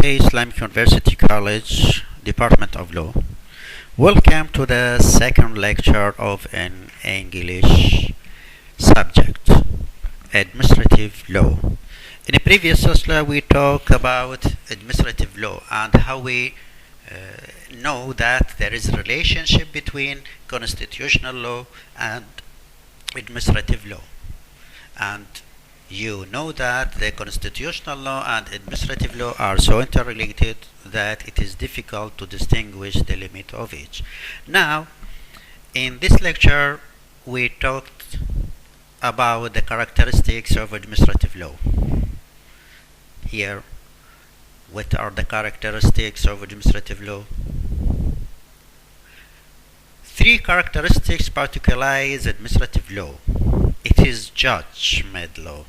Day Islamic University College, Department of Law. Welcome to the second lecture of an English subject, administrative law. In a previous lecture, we talked about administrative law and how we know that there is a relationship between constitutional law and administrative law. And you know that the constitutional law and administrative law are so interrelated that it is difficult to distinguish the limit of each. Now, in this lecture, we talked about the characteristics of administrative law. Here, what are the characteristics of administrative law? Three characteristics particularize administrative law. It is judge-made law.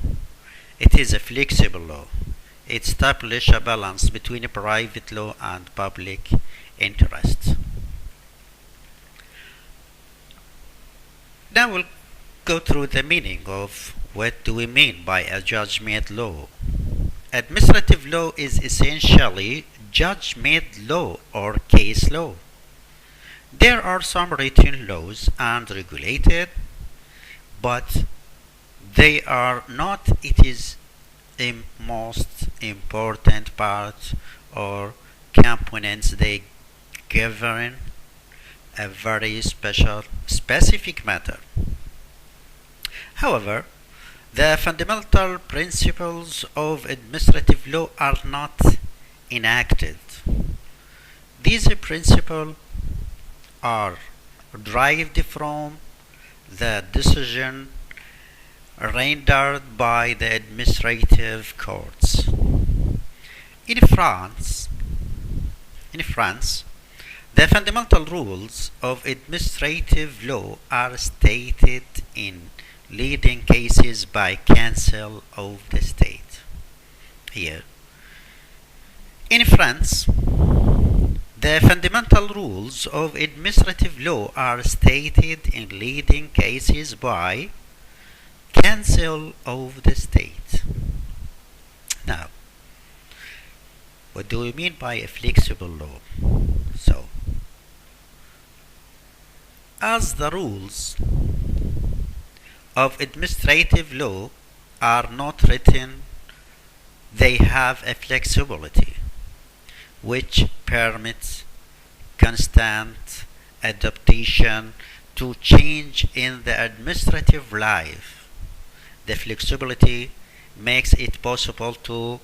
It is a flexible law. It establishes a balance between private law and public interest. Now we'll go through the meaning of what do we mean by a judge-made law. Administrative law is essentially judge-made law or case law. There are some written laws and regulated, but they are not it is a most important part or components. They govern a very specific matter. However, the fundamental principles of administrative law are not enacted. These principles are derived from the decision rendered by the administrative courts. In France, the fundamental rules of administrative law are stated in leading cases by Council of the State. Here, in France, the fundamental rules of administrative law are stated in leading cases by Council of the State. Now, what do we mean by a flexible law? So, as the rules of administrative law are not written, they have a flexibility which permits constant adaptation to change in the administrative life. The flexibility makes it possible to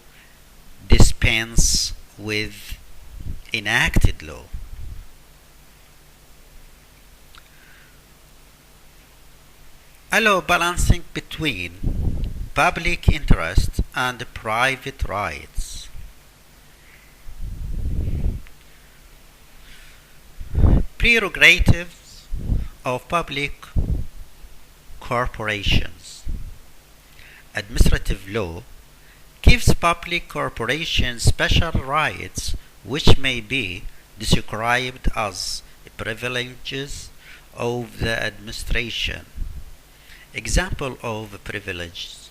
dispense with enacted law. Allow balancing between public interest and private rights. Prerogatives of public corporations. Administrative law gives public corporations special rights which may be described as privileges of the administration. Example of privileges: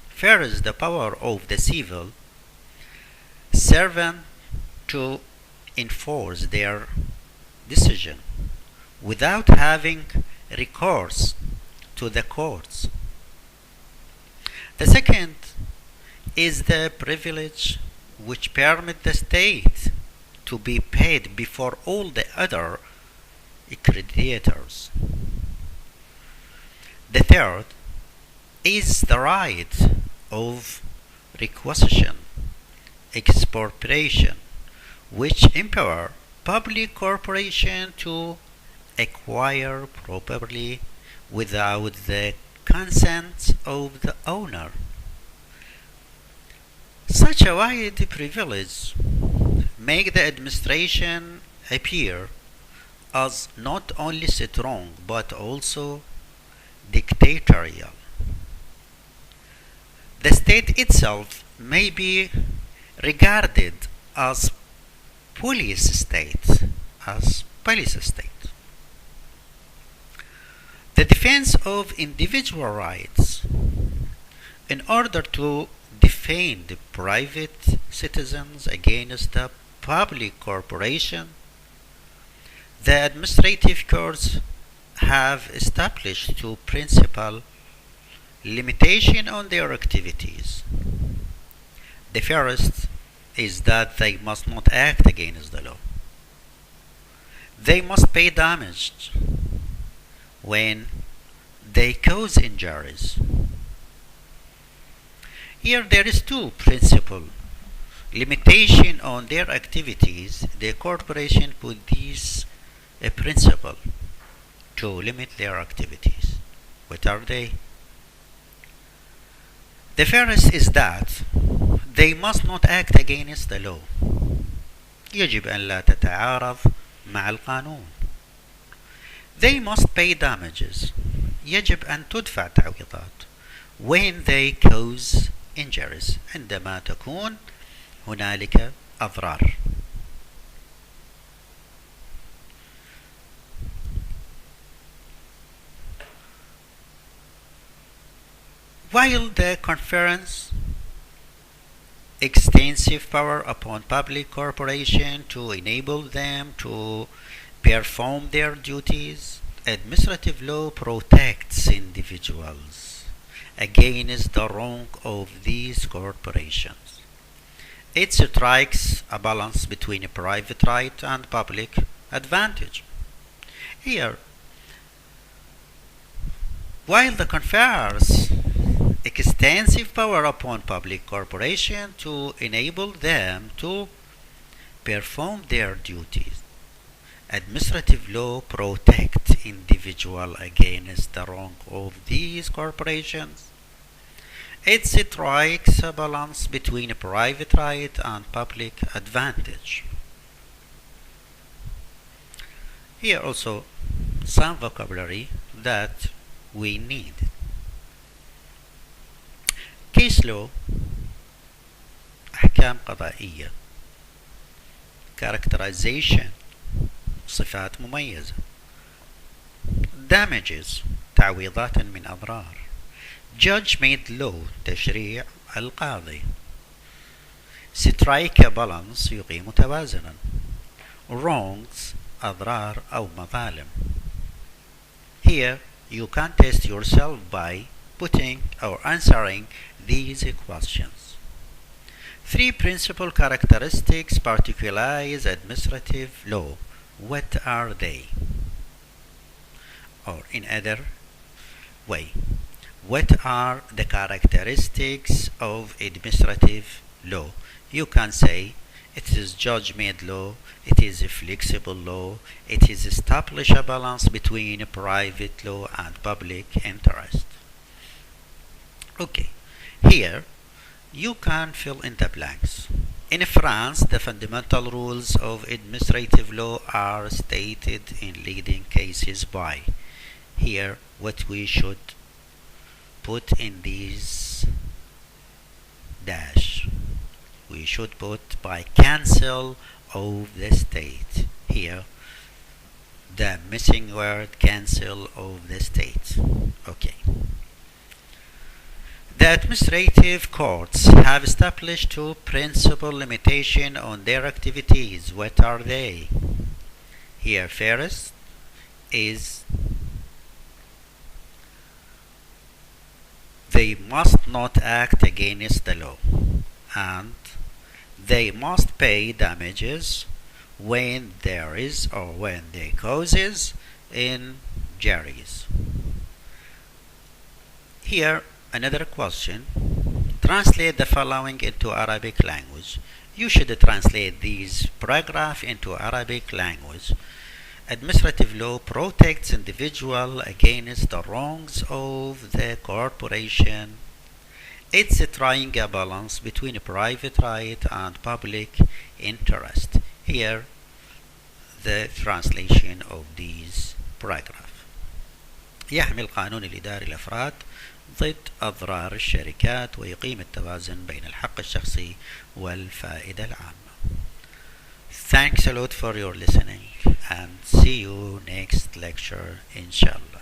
first, the power of the civil servant to enforce their decision without having recourse to the courts. The second is the privilege which permit the state to be paid before all the other creditors. The third is the right of requisition, expropriation, which empower public corporation to acquire property without the consent of the owner. Such a wide privilege make the administration appear as not only strong but also dictatorial. The state itself may be regarded as police state. The defense of individual rights. In order to defend defend the private citizens against the public corporation. The administrative courts have established two principal limitations on their activities. The first is that they must not act against the law. They must pay damage when they cause injuries. Here there is two principal limitation on their activities. The corporation put these a principle to limit their activities. What are they? The first is that they must not act against the law. يجب أن لا تتعارض مع القانون. They must pay damages. يجب أن تدفع تعويضات when they cause injuries. عندما تكون هنالك أضرار. While the conference extensive power upon public corporation to enable them to perform their duties, administrative law protects individuals against the wrong of these corporations. It strikes a balance between a private right and public advantage. Here, while the confers extensive power upon public corporation to enable them to perform their duties, administrative law protects individuals against the wrong of these corporations. It strikes a balance between a private right and public advantage. Here also some vocabulary that we need. Case law, أحكام قضائية. Characterization, صفات مميزة. Damages, تعويضات من أضرار. Judge-made law, تشريع القاضي. Strike a balance, يقيم توازنا. Wrongs, أضرار أو مظالم. Here you can test yourself by putting or answering these questions. Three principal characteristics particularize administrative law. What are they? Or in other way, what are the characteristics of administrative law? You can say it is judge-made law, it is a flexible law, it is establish a balance between private law and public interest. Okay, here you can fill in the blanks. In France, the fundamental rules of administrative law are stated in leading cases by. Here, what we should put in these dash, we should put by council of the state. Here, the missing word council of the state. Okay. The administrative courts have established two principal limitations on their activities. What are they? Here, first is they must not act against the law, and they must pay damages when there is or when they causes injuries. Here, another question. Translate the following into Arabic language. You should translate these paragraphs into Arabic language. Administrative law protects individual against the wrongs of the corporation. It's trying a balance between a private right and public interest. Here, the translation of these paragraphs. يحمي القانون الإداري الأفراد ضد أضرار الشركات ويقيم التوازن بين الحق الشخصي والفائدة العامة. Thanks a lot for your listening and see you next lecture inshallah.